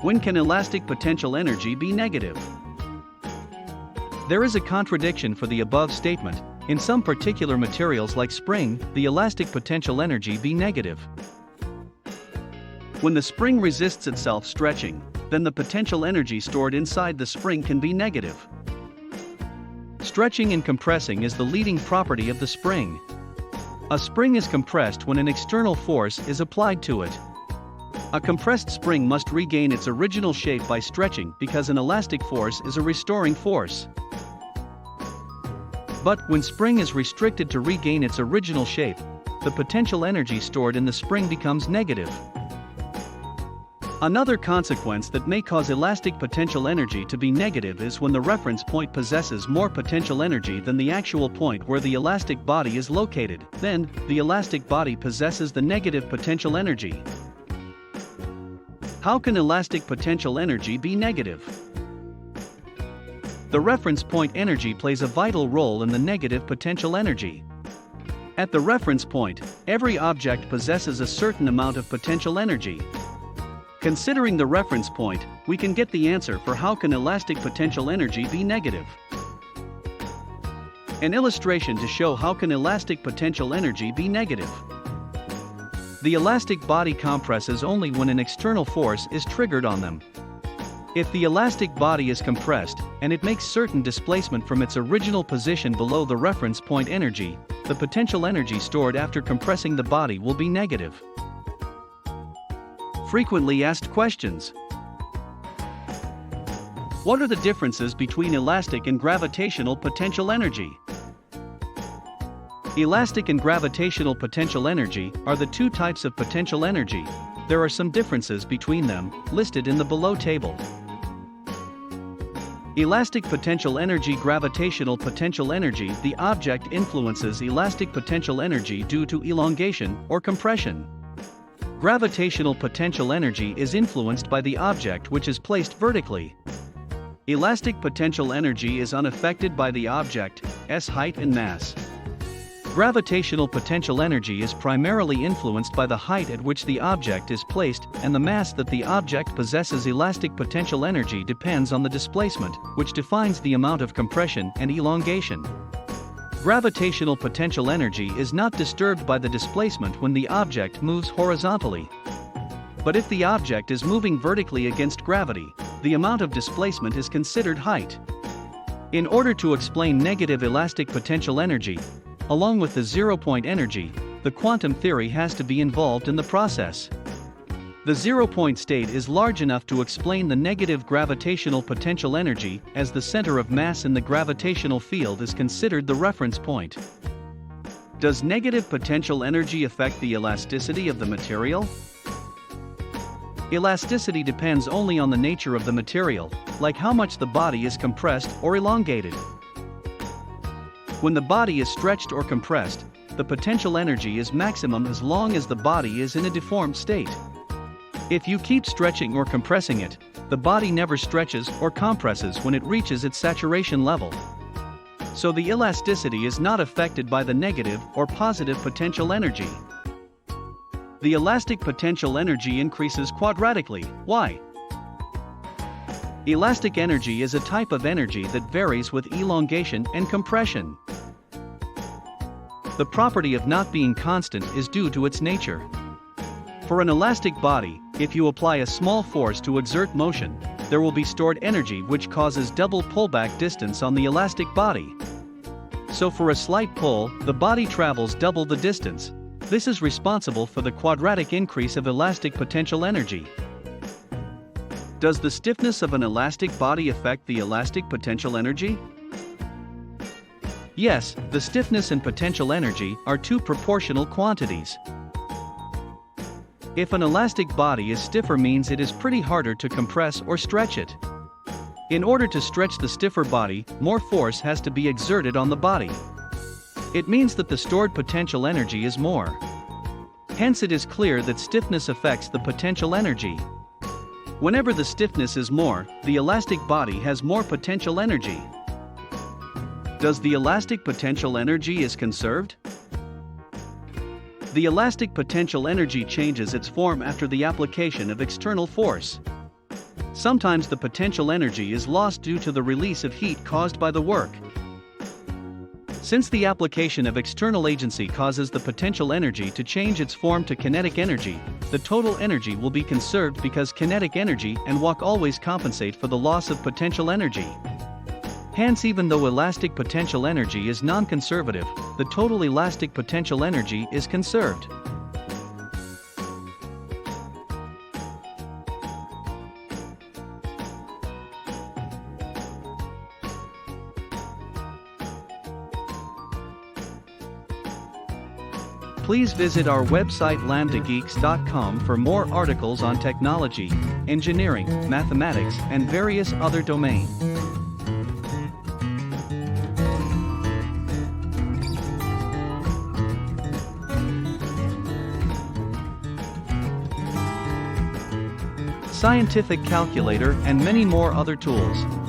When can elastic potential energy be negative? There is a contradiction for the above statement. In some particular materials like spring, the elastic potential energy be negative. When the spring resists itself stretching, then the potential energy stored inside the spring can be negative. Stretching and compressing is the leading property of the spring. A spring is compressed when an external force is applied to it. A compressed spring must regain its original shape by stretching because an elastic force is a restoring force. But when spring is restricted to regain its original shape, the potential energy stored in the spring becomes negative. Another consequence that may cause elastic potential energy to be negative is when the reference point possesses more potential energy than the actual point where the elastic body is located. Then, the elastic body possesses the negative potential energy. How can elastic potential energy be negative? The reference point energy plays a vital role in the negative potential energy. At the reference point, every object possesses a certain amount of potential energy. Considering the reference point, we can get the answer for how can elastic potential energy be negative. An illustration to show how can elastic potential energy be negative. The elastic body compresses only when an external force is triggered on them. If the elastic body is compressed, and it makes certain displacement from its original position below the reference point energy, the potential energy stored after compressing the body will be negative. Frequently asked questions. What are the differences between elastic and gravitational potential energy? Elastic and gravitational potential energy are the two types of potential energy. There are some differences between them, listed in the below table. Elastic potential energy. Gravitational potential energy. The object influences elastic potential energy due to elongation or compression. Gravitational potential energy is influenced by the object which is placed vertically. Elastic potential energy is unaffected by the object's height and mass. Gravitational potential energy is primarily influenced by the height at which the object is placed, and the mass that the object possesses. Elastic potential energy depends on the displacement, which defines the amount of compression and elongation. Gravitational potential energy is not disturbed by the displacement when the object moves horizontally. But if the object is moving vertically against gravity, the amount of displacement is considered height. In order to explain negative elastic potential energy, along with the zero-point energy, the quantum theory has to be involved in the process. The zero-point state is large enough to explain the negative gravitational potential energy, as the center of mass in the gravitational field is considered the reference point. Does negative potential energy affect the elasticity of the material? Elasticity depends only on the nature of the material, like how much the body is compressed or elongated. When the body is stretched or compressed, the potential energy is maximum as long as the body is in a deformed state. If you keep stretching or compressing it, the body never stretches or compresses when it reaches its saturation level. So the elasticity is not affected by the negative or positive potential energy. The elastic potential energy increases quadratically. Why? Elastic energy is a type of energy that varies with elongation and compression. The property of not being constant is due to its nature. For an elastic body, if you apply a small force to exert motion, there will be stored energy which causes double pullback distance on the elastic body. So for a slight pull, the body travels double the distance. This is responsible for the quadratic increase of elastic potential energy. Does the stiffness of an elastic body affect the elastic potential energy? Yes, the stiffness and potential energy are two proportional quantities. If an elastic body is stiffer, means it is pretty harder to compress or stretch it. In order to stretch the stiffer body, more force has to be exerted on the body. It means that the stored potential energy is more. Hence it is clear that stiffness affects the potential energy. Whenever the stiffness is more, the elastic body has more potential energy. Does the elastic potential energy is conserved? The elastic potential energy changes its form after the application of external force. Sometimes the potential energy is lost due to the release of heat caused by the work. Since the application of external agency causes the potential energy to change its form to kinetic energy, the total energy will be conserved because kinetic energy and work always compensate for the loss of potential energy. Hence, even though elastic potential energy is non-conservative, the total elastic potential energy is conserved. Please visit our website lambdageeks.com for more articles on technology, engineering, mathematics, and various other domains. Scientific calculator and many more other tools.